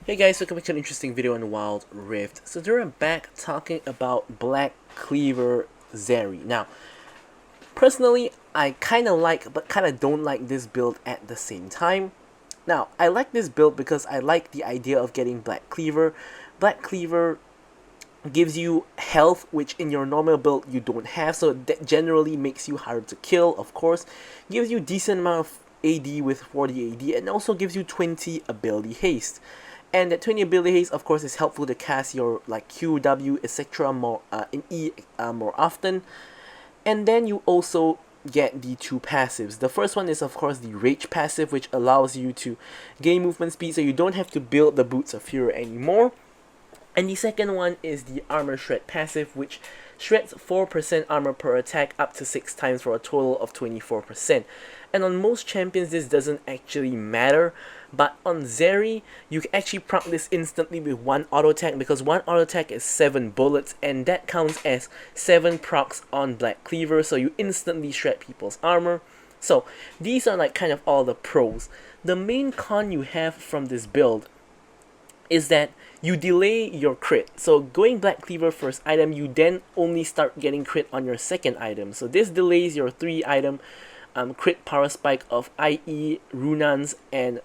Hey guys, welcome back to an interesting video on Wild Rift. So today I'm back talking about Black Cleaver Zeri. Now, personally, I kinda like but kinda don't like this build at the same time. Now, I like this build because I like the idea of getting Black Cleaver. Black Cleaver gives you health, which in your normal build you don't have, so that generally makes you harder to kill, of course. Gives you decent amount of AD with 40 AD, and also gives you 20 ability haste. And that 20 ability haste, of course, is helpful to cast your like Q, W, etc. more in E more often. And then you also get the two passives. The first one is of course the Rage passive, which allows you to gain movement speed, so you don't have to build the Boots of Fury anymore. And the second one is the Armor Shred passive, which shreds 4% armor per attack up to 6 times for a total of 24%. And on most champions this doesn't actually matter, but on Zeri you can actually proc this instantly with one auto attack, because one auto attack is 7 bullets, and that counts as 7 procs on Black Cleaver, so you instantly shred people's armor. So these are like kind of all the pros. The main con you have from this build is that you delay your crit. So going Black Cleaver first item, you then only start getting crit on your second item. So this delays your 3 item crit power spike of IE, Runans, and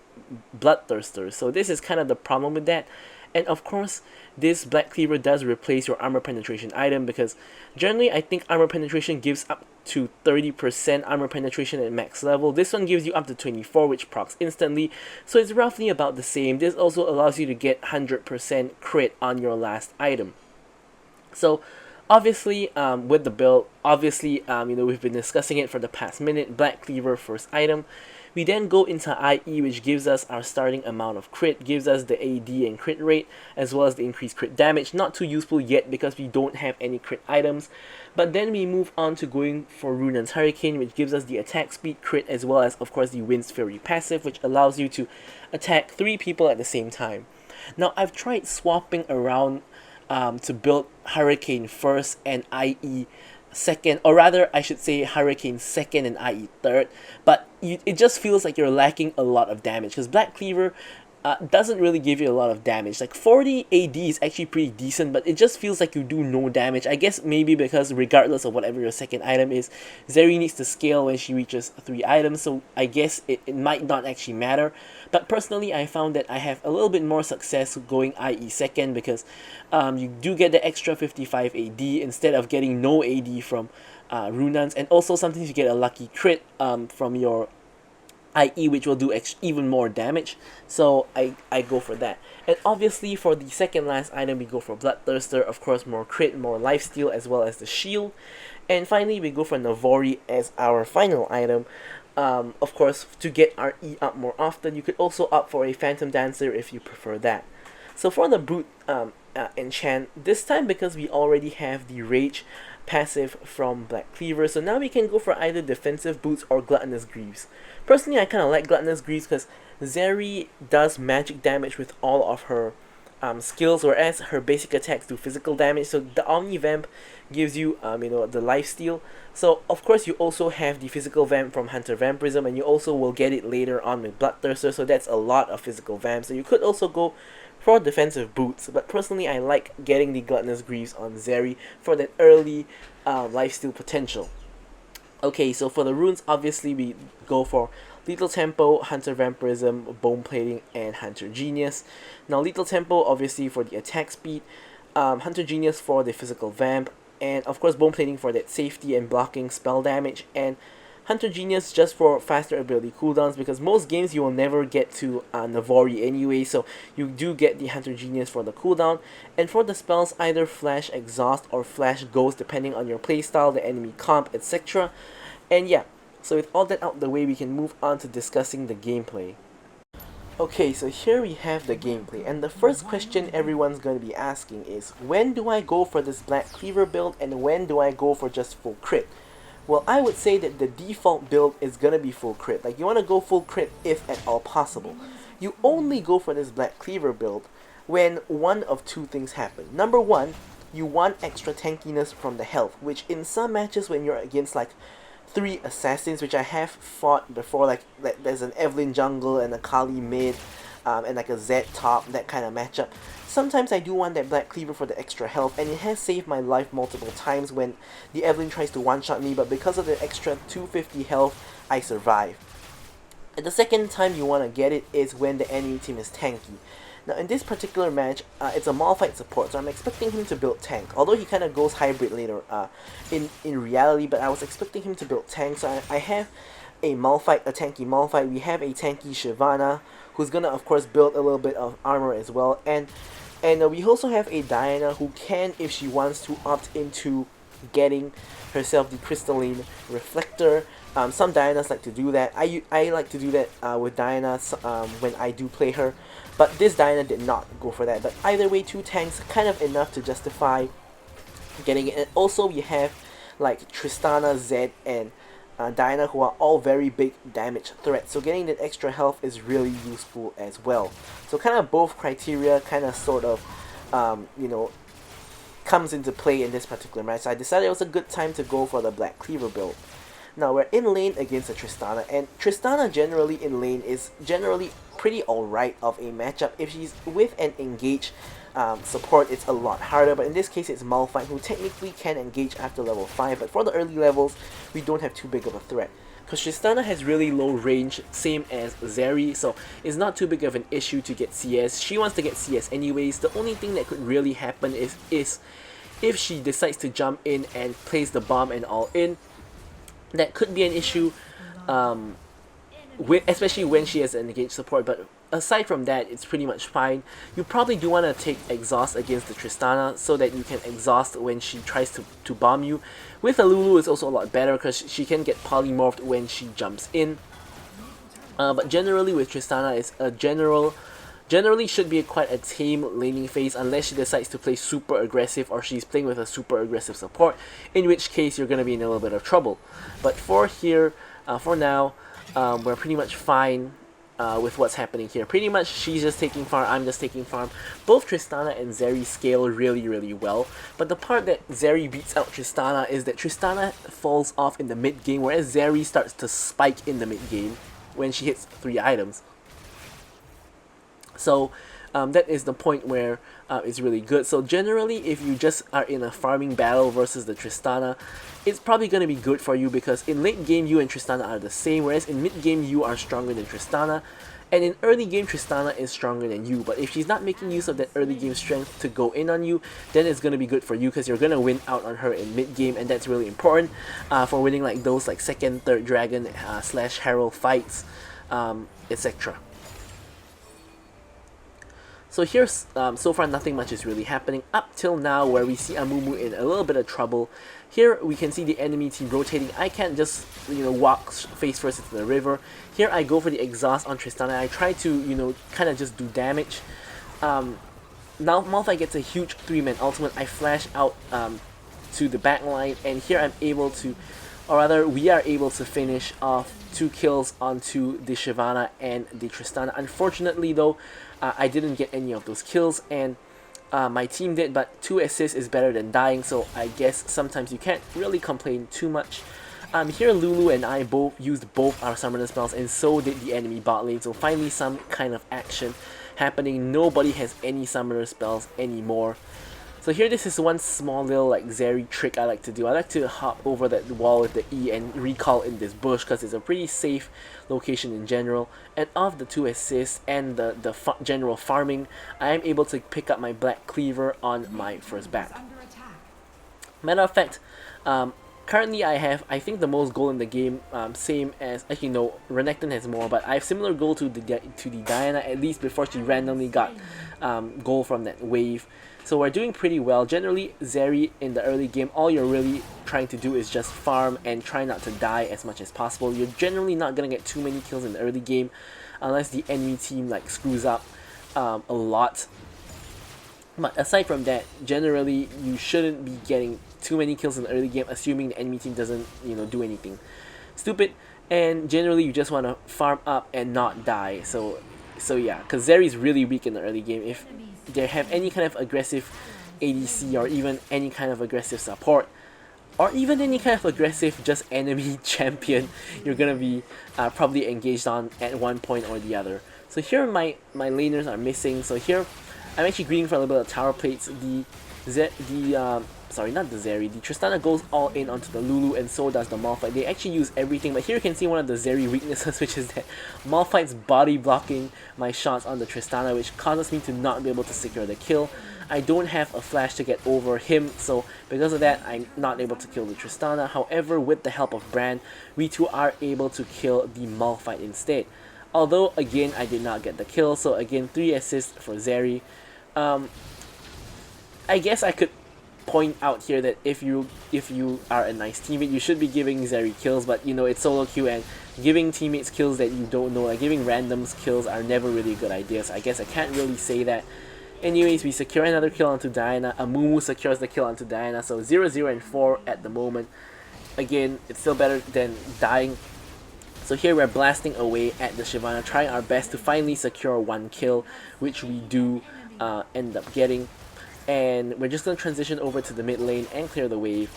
Bloodthirsters. So this is kind of the problem with that. And of course, this Black Cleaver does replace your armor penetration item, because generally I think armor penetration gives up to 30% armor penetration at max level. This one gives you up to 24, which procs instantly, so it's roughly about the same. This also allows you to get 100% crit on your last item. So obviously with the build, we've been discussing it for the past minute. Black Cleaver first item. We then go into IE, which gives us our starting amount of crit, gives us the AD and crit rate, as well as the increased crit damage. Not too useful yet because we don't have any crit items. But then we move on to going for Runan's Hurricane, which gives us the attack speed, crit, as well as of course the Wind's Fury passive, which allows you to attack 3 people at the same time. Now I've tried swapping around to build Hurricane first and IE second, or rather I should say Hurricane second and IE third, but it just feels like you're lacking a lot of damage, because Black Cleaver doesn't really give you a lot of damage. Like 40 AD is actually pretty decent, but it just feels like you do no damage. I guess maybe because regardless of whatever your second item is, Zeri needs to scale when she reaches 3 items, so I guess it might not actually matter. But personally, I found that I have a little bit more success going IE second, because you do get the extra 55 AD instead of getting no AD from Runans, and also sometimes you get a lucky crit from your IE, which will do even more damage, so I go for that. And obviously for the second last item we go for Bloodthirster, of course more crit, more lifesteal, as well as the shield. And finally we go for Navori as our final item. Of course, to get our E up more often. You could also opt for a Phantom Dancer if you prefer that. So for the Brute enchant, this time because we already have the Rage passive from Black Cleaver, so now we can go for either Defensive Boots or Gluttonous Greaves. Personally, I kind of like Gluttonous Greaves because Zeri does magic damage with all of her skills, whereas her basic attacks do physical damage. So the Omni Vamp gives you the lifesteal. So of course you also have the physical vamp from Hunter Vampirism, and you also will get it later on with Bloodthirster, so that's a lot of physical vamp. So you could also go for Defensive Boots, but personally I like getting the Gluttonous Greaves on Zeri for that early lifesteal potential. Okay, so for the runes, obviously we go for Lethal Tempo, Hunter Vampirism, Bone Plating, and Hunter Genius. Now Lethal Tempo obviously for the attack speed, Hunter Genius for the physical vamp, and of course Bone Plating for that safety and blocking spell damage, and Hunter Genius just for faster ability cooldowns, because most games you will never get to Navori anyway, so you do get the Hunter Genius for the cooldown. And for the spells, either Flash Exhaust or Flash Ghost, depending on your playstyle, the enemy comp, etc. And yeah, so with all that out the way, we can move on to discussing the gameplay. Okay, so here we have the gameplay, and the first question everyone's going to be asking is, when do I go for this Black Cleaver build, and when do I go for just full crit? Well, I would say that the default build is gonna be full crit. Like, you want to go full crit if at all possible. You only go for this Black Cleaver build when one of two things happen. Number one, you want extra tankiness from the health, which in some matches when you're against like 3 assassins, which I have fought before, like there's an Evelyn jungle and a Kali mid, and like a Z top, that kind of matchup. Sometimes I do want that Black Cleaver for the extra health, and it has saved my life multiple times when the Evelyn tries to one-shot me, but because of the extra 250 health, I survive. And the second time you want to get it is when the enemy team is tanky. Now in this particular match, it's a Malphite support, so I'm expecting him to build tank. Although he kind of goes hybrid later in reality, but I was expecting him to build tank, so I have a Malphite, a tanky Malphite. We have a tanky Shyvana, who's gonna of course build a little bit of armor as well, and we also have a Diana who can, if she wants to, opt into getting herself the crystalline reflector. Some Dianas like to do that. I like to do that with Diana when I do play her, but this Diana did not go for that. But either way, 2 tanks kind of enough to justify getting it. And also we have like Tristana, Zed, and Diana, who are all very big damage threats, so getting that extra health is really useful as well. So kind of both criteria kind of sort of you know, comes into play in this particular match. So I decided it was a good time to go for the Black Cleaver build. Now we're in lane against a Tristana, and Tristana generally in lane is generally pretty alright of a matchup. If she's with an engage support, it's a lot harder, but in this case it's Malphite, who technically can engage after level 5, but for the early levels we don't have too big of a threat. Because Tristana has really low range, same as Zeri, so it's not too big of an issue to get CS. She wants to get CS anyways. The only thing that could really happen is if she decides to jump in and place the bomb and all in. That could be an issue, especially when she has an engaged support, but aside from that, it's pretty much fine. You probably do want to take exhaust against the Tristana so that you can exhaust when she tries to bomb you. With a Lulu, it's also a lot better because she can get polymorphed when she jumps in. But generally with Tristana, it's a generally should be quite a tame laning phase unless she decides to play super aggressive or she's playing with a super aggressive support, in which case you're going to be in a little bit of trouble. But for here, for now, we're pretty much fine with what's happening here. Pretty much she's just taking farm, I'm just taking farm. Both Tristana and Zeri scale really well, but the part that Zeri beats out Tristana is that Tristana falls off in the mid game, whereas Zeri starts to spike in the mid game when she hits 3 items. So that is the point where it's really good. So generally, if you just are in a farming battle versus the Tristana, it's probably going to be good for you because in late game you and Tristana are the same, whereas in mid game you are stronger than Tristana, and in early game Tristana is stronger than you. But if she's not making use of that early game strength to go in on you, then it's going to be good for you because you're going to win out on her in mid game, and that's really important for winning like those like second, third dragon slash herald fights, etc. So here's, so far nothing much is really happening up till now, where we see Amumu in a little bit of trouble. Here we can see the enemy team rotating. I can't just, you know, walk face first into the river. Here I go for the exhaust on Tristana. I try to, you know, kind of just do damage. Now Malphite gets a huge 3-man ultimate. I flash out to the back line, and here I'm able to, or rather we are able to finish off 2 kills onto the Shyvana and the Tristana. Unfortunately though, I didn't get any of those kills, and my team did, but 2 assists is better than dying, so I guess sometimes you can't really complain too much. Here Lulu and I both used both our summoner spells, and so did the enemy bot lane, so finally some kind of action happening. Nobody has any summoner spells anymore. So here, this is one small little like Zeri trick I like to do. I like to hop over that wall with the E and recall in this bush because it's a pretty safe location in general. And of the 2 assists and the general farming, I am able to pick up my Black Cleaver on my first back. Matter of fact, currently I have, I think, the most gold in the game, same as, actually no, Renekton has more, but I have similar gold to the Diana, at least before she randomly got gold from that wave. So we're doing pretty well. Generally, Zeri in the early game, all you're really trying to do is just farm and try not to die as much as possible. You're generally not going to get too many kills in the early game unless the enemy team like screws up a lot. But aside from that, generally you shouldn't be getting too many kills in the early game, assuming the enemy team doesn't, you know, do anything stupid. And generally you just want to farm up and not die. So yeah, because Zeri is really weak in the early game. If they have any kind of aggressive ADC or even any kind of aggressive support, or even any kind of aggressive just enemy champion, you're gonna be probably engaged on at one point or the other. So here my laners are missing. So here I'm actually greeting for a little bit of tower plates. Sorry, not the Zeri. The Tristana goes all in onto the Lulu, and so does the Malphite. They actually use everything, but here you can see one of the Zeri weaknesses, which is that Malphite's body blocking my shots on the Tristana, which causes me to not be able to secure the kill. I don't have a flash to get over him, so because of that, I'm not able to kill the Tristana. However, with the help of Bran, we two are able to kill the Malphite instead. Although, again, I did not get the kill, so again, 3 assists for Zeri. I guess I could point out here that if you are a nice teammate, you should be giving Zeri kills, but you know, it's solo queue, and giving teammates kills that you don't know, like giving randoms kills, are never really a good idea, so I guess I can't really say that. Anyways, we secure another kill onto Diana. Amumu secures the kill onto Diana, so 0-0 and 4 at the moment. Again, it's still better than dying. So here we're blasting away at the Shyvana, trying our best to finally secure 1 kill, which we do end up getting. And we're just going to transition over to the mid lane and clear the wave.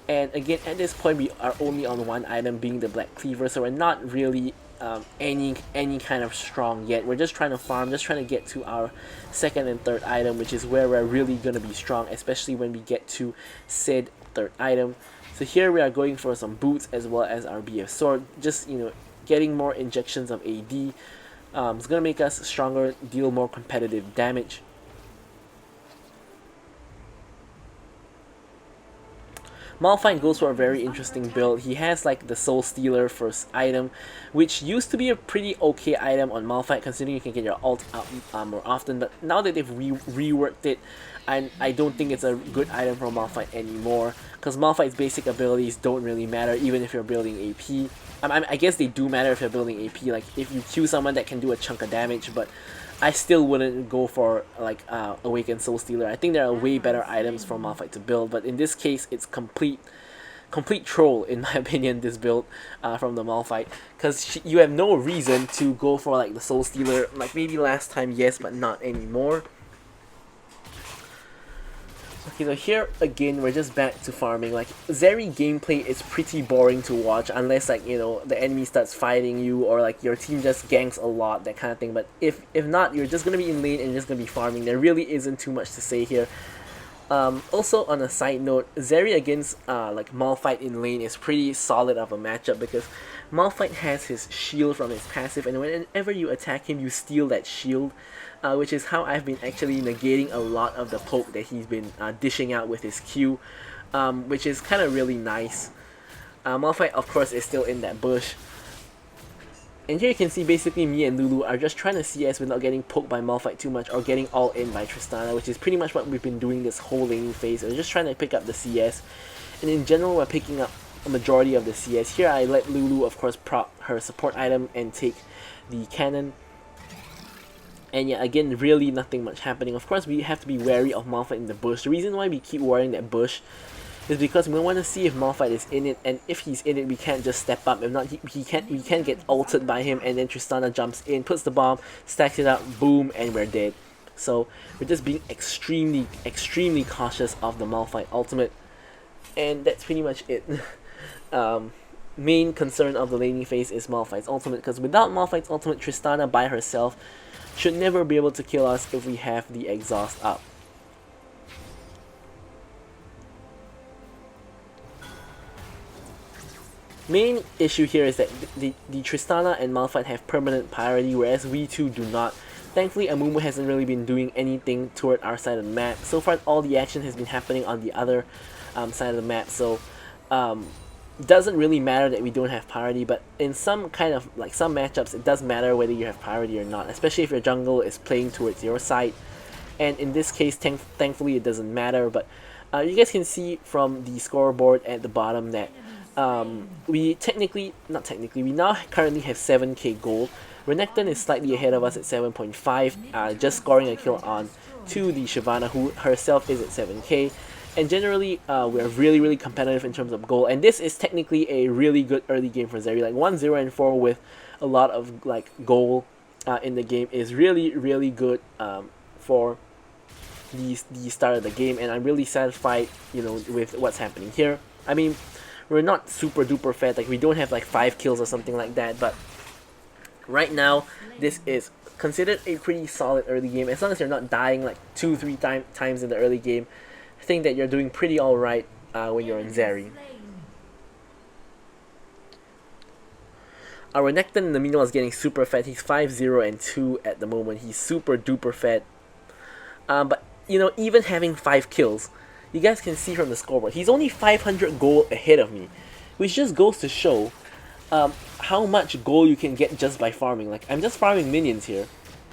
And again, at this point, we are only on 1 item, being the Black Cleaver, so we're not really any kind of strong yet. We're just trying to farm, just trying to get to our 2nd and 3rd item, which is where we're really going to be strong, especially when we get to said 3rd item. So here we are going for some boots as well as our BF sword, just, you know, getting more injections of AD. It's going to make us stronger, deal more competitive damage. Malphite goes for a very interesting build. He has like the Soul Stealer first item, which used to be a pretty okay item on Malphite, considering you can get your ult out more often, but now that they've reworked it, I don't think it's a good item for Malphite anymore, because Malphite's basic abilities don't really matter even if you're building AP. I guess they do matter if you're building AP, like if you Q someone that can do a chunk of damage, but I still wouldn't go for like Awakened Soul Stealer. I think there are way better items for Malphite to build, but in this case it's complete troll in my opinion, this build from the Malphite, because you have no reason to go for like the Soul Stealer. Like maybe last time, yes, but not anymore. Okay, so here again we're just back to farming. Like Zeri gameplay is pretty boring to watch unless like, you know, the enemy starts fighting you or like your team just ganks a lot, that kind of thing. But if not, you're just gonna be in lane and you're just gonna be farming. There really isn't too much to say here. Also on a side note, Zeri against like Malphite in lane is pretty solid of a matchup, because Malphite has his shield from his passive, and whenever you attack him you steal that shield, which is how I've been actually negating a lot of the poke that he's been dishing out with his Q, which is kind of really nice. Malphite of course is still in that bush. And here you can see basically me and Lulu are just trying to CS without getting poked by Malphite too much or getting all in by Tristana, which is pretty much what we've been doing this whole laning phase. We're just trying to pick up the CS, and in general we're picking up a majority of the CS. Here I let Lulu of course proc her support item and take the cannon. And yeah, again, really nothing much happening. Of course we have to be wary of Malphite in the bush. The reason why we keep worrying that bush is because we want to see if Malphite is in it, and if he's in it we can't just step up. If not, we can't get ulted by him, and then Tristana jumps in, puts the bomb, stacks it up, boom, and we're dead. So we're just being extremely cautious of the Malphite ultimate, and that's pretty much it. Main concern of the laning phase is Malphite's ultimate, because without Malphite's ultimate, Tristana by herself should never be able to kill us if we have the exhaust up. Main issue here is that the Tristana and Malphite have permanent priority, whereas we two do not. Thankfully, Amumu hasn't really been doing anything toward our side of the map. So far, all the action has been happening on the other side of the map, so it doesn't really matter that we don't have priority, but in some kind of, like some matchups, it does matter whether you have priority or not, especially if your jungle is playing towards your side. And in this case, thankfully, it doesn't matter, but you guys can see from the scoreboard at the bottom that we now currently have 7k gold. Renekton is slightly ahead of us at 7.5, just scoring a kill on to the Shyvana, who herself is at 7k. And generally, we're really competitive in terms of gold, and this is technically a really good early game for Zeri. Like 1-0 and 4 with a lot of like gold in the game is really good for the start of the game, and I'm really satisfied, you know, with what's happening here. I mean, we're not super duper fed, like we don't have like 5 kills or something like that, but right now this is considered a pretty solid early game. As long as you're not dying like 2-3 times in the early game, I think that you're doing pretty alright when you're on Zeri. Our Renekton in the meanwhile is getting super fed. He's 5-0 and 2 at the moment. He's super duper fed. But you know, even having 5 kills, you guys can see from the scoreboard, he's only 500 gold ahead of me, which just goes to show how much gold you can get just by farming. Like, I'm just farming minions here.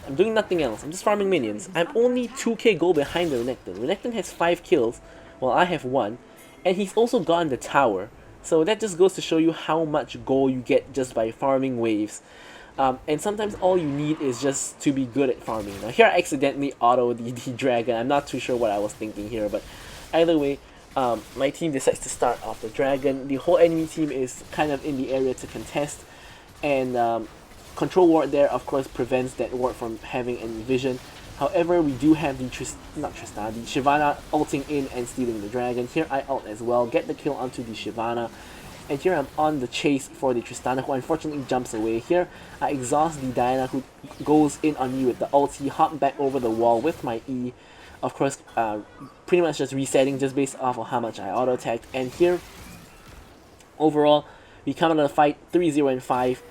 I'm doing nothing else. I'm just farming minions. I'm only 2k gold behind the Renekton. Renekton has 5 kills, while I have 1, and he's also gotten the tower. So that just goes to show you how much gold you get just by farming waves. And sometimes all you need is just to be good at farming. Now here I accidentally auto the dragon. I'm not too sure what I was thinking here, but either way, my team decides to start off the dragon. The whole enemy team is kind of in the area to contest, and control ward there of course prevents that ward from having any vision. However, we do have the the Shyvana ulting in and stealing the dragon. Here I ult as well, get the kill onto the Shyvana. And here I'm on the chase for the Tristana, who unfortunately jumps away. Here I exhaust the Diana, who goes in on me with the ulti, hop back over the wall with my E. Of course, pretty much just resetting just based off of how much I auto-attacked. And here, overall, we come out of the fight 3-0 and 5.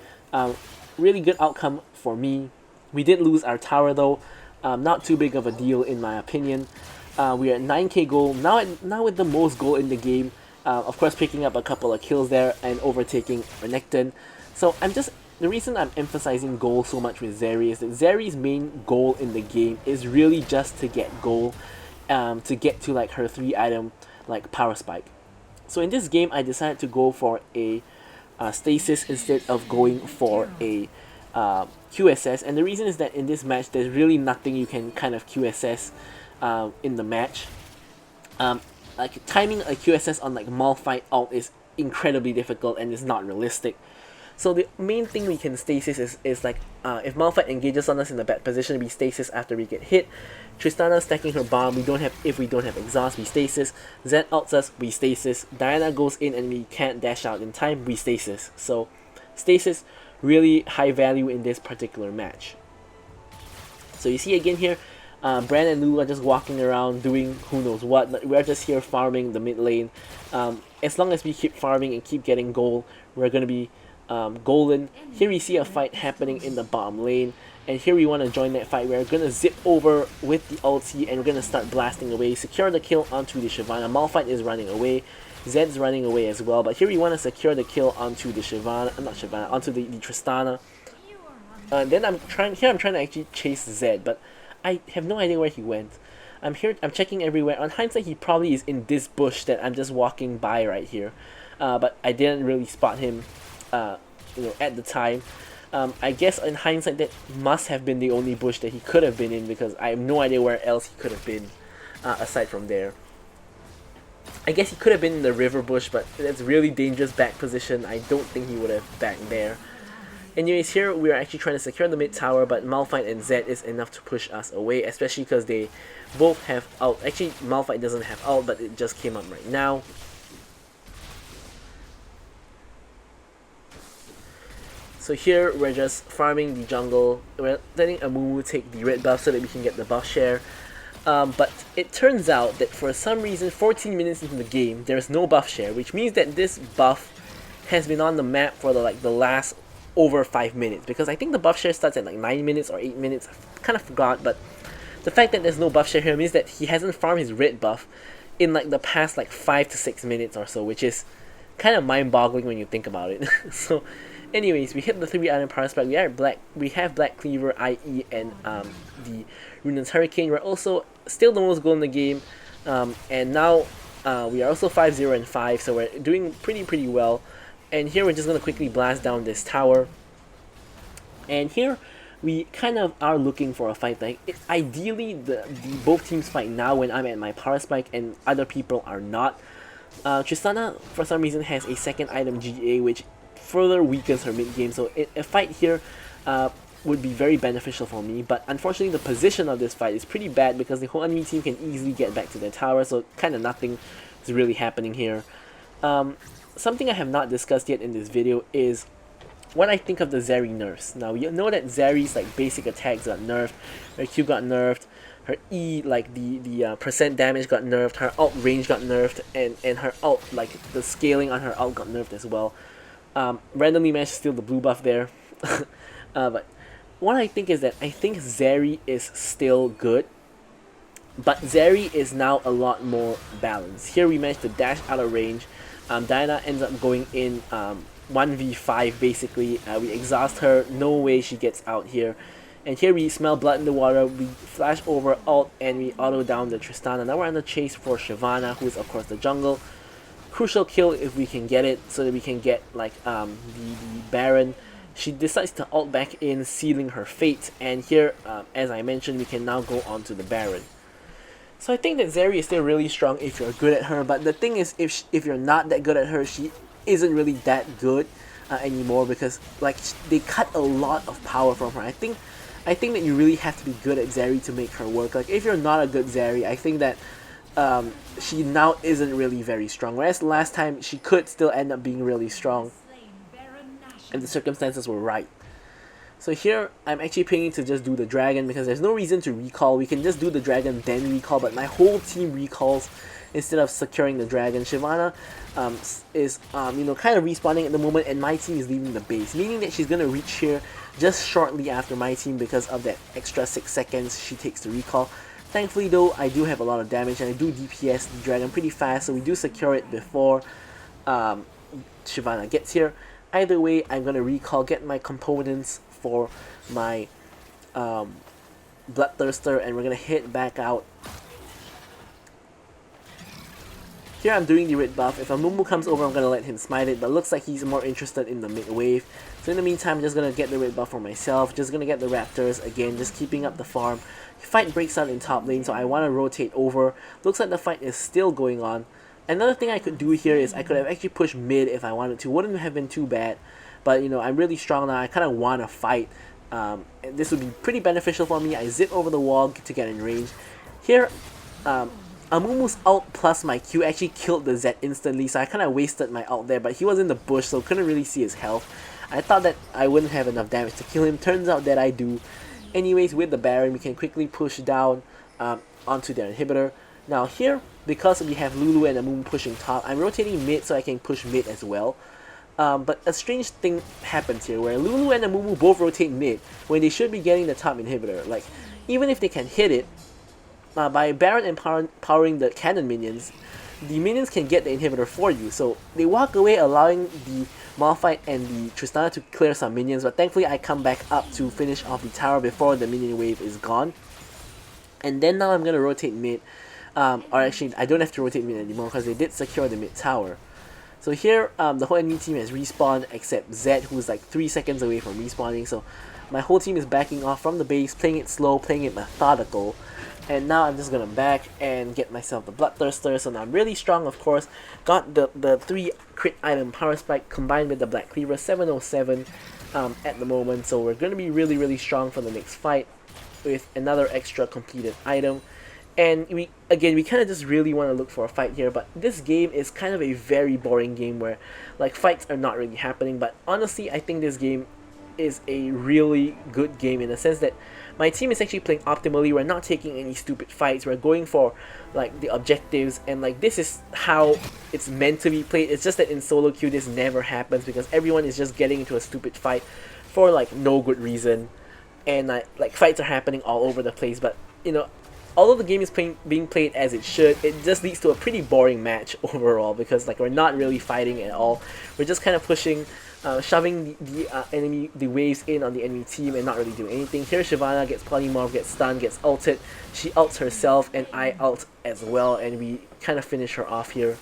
Really good outcome for me. We did lose our tower though. Not too big of a deal in my opinion. We are at 9k gold, now with the most gold in the game. Of course picking up a couple of kills there and overtaking Renekton. So the reason I'm emphasizing gold so much with Zeri is that Zeri's main goal in the game is really just to get gold, to get to like her 3 item like power spike. So in this game I decided to go for a stasis instead of going for a QSS, and the reason is that in this match there's really nothing you can kind of QSS in the match. Like timing a QSS on like Malphite ult is incredibly difficult and is not realistic. So the main thing we can stasis is like if Malphite engages on us in a bad position, we stasis after we get hit. Tristana stacking her bomb, if we don't have exhaust, we stasis. Zed ults us, we stasis. Diana goes in and we can't dash out in time, we stasis. So stasis really high value in this particular match. So you see again here, Bran and Lulu are just walking around doing who knows what. We're just here farming the mid lane. As long as we keep farming and keep getting gold, we're gonna be golden. Here we see a fight happening in the bottom lane, and here we want to join that fight. We're gonna zip over with the ulti and we're gonna start blasting away, secure the kill onto the Shyvana. Malphite is running away, Zed's running away as well, but here we want to secure the kill onto the onto the Tristana. Then I'm trying to actually chase Zed, but I have no idea where he went. I'm checking everywhere. On hindsight, he probably is in this bush that I'm just walking by right here, but I didn't really spot him, at the time. I guess in hindsight that must have been the only bush that he could have been in, because I have no idea where else he could have been aside from there. I guess he could have been in the river bush, but that's really dangerous back position. I don't think he would have backed there. Anyways, here we are actually trying to secure the mid tower, but Malphite and Zed is enough to push us away, especially because they both have ult. Actually, Malphite doesn't have ult, but it just came up right now. So here we're just farming the jungle. We're letting Amumu take the red buff so that we can get the buff share. But it turns out that for some reason 14 minutes into the game there's no buff share, which means that this buff has been on the map for the last over 5 minutes, because I think the buff share starts at like 9 minutes or 8 minutes. I kind of forgot, but the fact that there's no buff share here means that he hasn't farmed his red buff in like the past like 5 to 6 minutes or so, which is kind of mind-boggling when you think about it. So anyways, we hit the 3 item power spike. We have Black Cleaver, IE, and the Runaan's Hurricane. We're also still the most gold in the game, and now we are also 5-0 and 5, so we're doing pretty well. And here we're just gonna quickly blast down this tower. And here we kind of are looking for a fight. Like ideally, the both teams fight now when I'm at my power spike and other people are not. Tristana for some reason has a second item GA, which further weakens her mid game. So a fight here would be very beneficial for me. But unfortunately, the position of this fight is pretty bad because the whole enemy team can easily get back to their tower. So kind of nothing is really happening here. Something I have not discussed yet in this video is what I think of the Zeri nerfs. Now you know that Zeri's like basic attacks got nerfed, her Q got nerfed, her E like the percent damage got nerfed, her ult range got nerfed, and her ult like the scaling on her ult got nerfed as well. Randomly managed to steal the blue buff there, but what I think is that I think Zeri is still good, but Zeri is now a lot more balanced. Here we managed to dash out of range. Diana ends up going in 1v5 basically. We exhaust her, no way she gets out here. And here we smell blood in the water, we flash over ult, and we auto down the Tristana. Now we're on the chase for Shyvana, who is of course the jungle. Crucial kill if we can get it, so that we can get like the Baron. She decides to ult back in, sealing her fate. And here, as I mentioned, we can now go on to the Baron. So I think that Zeri is still really strong if you're good at her, but the thing is, if you're not that good at her, she isn't really that good anymore, because like they cut a lot of power from her. I think that you really have to be good at Zeri to make her work. Like if you're not a good Zeri, I think that she now isn't really very strong, whereas last time she could still end up being really strong and the circumstances were right. So here, I'm actually picking to just do the dragon because there's no reason to recall. We can just do the dragon then recall, but my whole team recalls instead of securing the dragon. Shyvana is you know, kind of respawning at the moment, and my team is leaving the base, meaning that she's gonna reach here just shortly after my team because of that extra 6 seconds she takes to recall. Thankfully though, I do have a lot of damage and I do DPS the dragon pretty fast, so we do secure it before Shyvana gets here. Either way, I'm gonna recall, get my components for my Bloodthirster, and we're gonna hit back out. Here I'm doing the red buff. If a Mumu comes over, I'm gonna let him smite it, but looks like he's more interested in the mid wave. So in the meantime, I'm just gonna get the red buff for myself, just gonna get the raptors, again, just keeping up the farm. Fight breaks out in top lane, so I wanna rotate over. Looks like the fight is still going on. Another thing I could do here is I could have actually pushed mid if I wanted to. Wouldn't have been too bad. But you know, I'm really strong now. I kind of want to fight. This would be pretty beneficial for me. I zip over the wall to get in range. Here, Amumu's ult plus my Q actually killed the Zed instantly, so I kind of wasted my ult there. But he was in the bush, so couldn't really see his health. I thought that I wouldn't have enough damage to kill him. Turns out that I do. Anyways, with the Baron, we can quickly push down onto their inhibitor. Now here, because we have Lulu and Amumu pushing top, I'm rotating mid so I can push mid as well. But a strange thing happens here where Lulu and Amumu both rotate mid when they should be getting the top inhibitor. Like, even if they can hit it, by Baron empowering the cannon minions, the minions can get the inhibitor for you. So they walk away, allowing the Malphite and the Tristana to clear some minions, but thankfully I come back up to finish off the tower before the minion wave is gone. And then now I'm going to rotate mid, or actually I don't have to rotate mid anymore because they did secure the mid tower. So here, the whole enemy team has respawned except Zed, who's like 3 seconds away from respawning. So my whole team is backing off from the base, playing it slow, playing it methodical. And now I'm just gonna back and get myself the Bloodthirster. So now I'm really strong, of course. Got the 3 crit item power spike combined with the Black Cleaver, 707 at the moment. So we're gonna be really strong for the next fight with another extra completed item. And we kind of just really want to look for a fight here, but this game is kind of a very boring game where like fights are not really happening. But honestly, I think this game is a really good game in the sense that my team is actually playing optimally. We're not taking any stupid fights. We're going for like the objectives, and like this is how it's meant to be played. It's just that in solo queue this never happens because everyone is just getting into a stupid fight for like no good reason, and like fights are happening all over the place. But you know, although the game is being played as it should, it just leads to a pretty boring match overall because like we're not really fighting at all. We're just kind of pushing, shoving the waves in on the enemy team and not really doing anything. Here Shyvana gets polymorph, gets stunned, gets ulted. She ults herself and I ult as well, and we kind of finish her off here.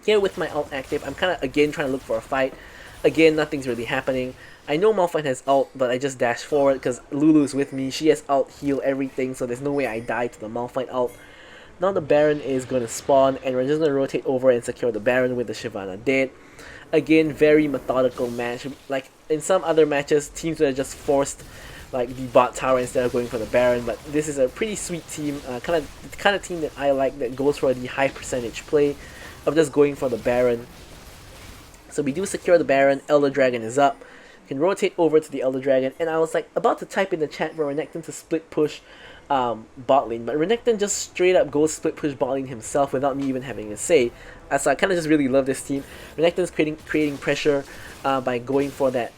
Here with my ult active, I'm kind of again trying to look for a fight. Again, nothing's really happening. I know Malphite has ult, but I just dash forward because Lulu's with me. She has ult, heal, everything, so there's no way I die to the Malphite ult. Now the Baron is going to spawn, and we're just going to rotate over and secure the Baron with the Shyvana dead. Again, very methodical match. Like in some other matches, teams would have just forced like the bot tower instead of going for the Baron, but this is a pretty sweet team, kind of team that I like, that goes for the high percentage play of just going for the Baron. So we do secure the Baron, Elder Dragon is up, can rotate over to the Elder Dragon, and I was like about to type in the chat for Renekton to split push bot lane, but Renekton just straight up goes split push bot lane himself without me even having a say. So I kind of just really love this team. Renekton's creating pressure by going for that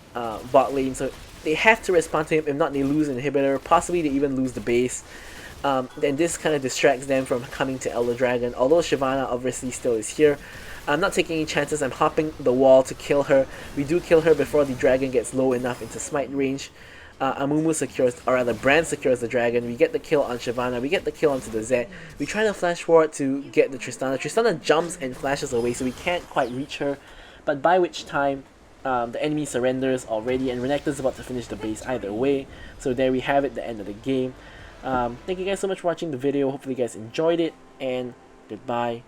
bot lane, so they have to respond to him, if not they lose an inhibitor, possibly they even lose the base. Then this kind of distracts them from coming to Elder Dragon, although Shyvana obviously still is here. I'm not taking any chances, I'm hopping the wall to kill her. We do kill her before the dragon gets low enough into smite range. Amumu secures, or rather Brand secures the dragon. We get the kill on Shyvana, we get the kill onto the Zed. We try to flash forward to get the Tristana. Tristana jumps and flashes away, so we can't quite reach her, but by which time the enemy surrenders already, and Renekton's about to finish the base either way. So there we have it, the end of the game. Thank you guys so much for watching the video, hopefully you guys enjoyed it, and goodbye.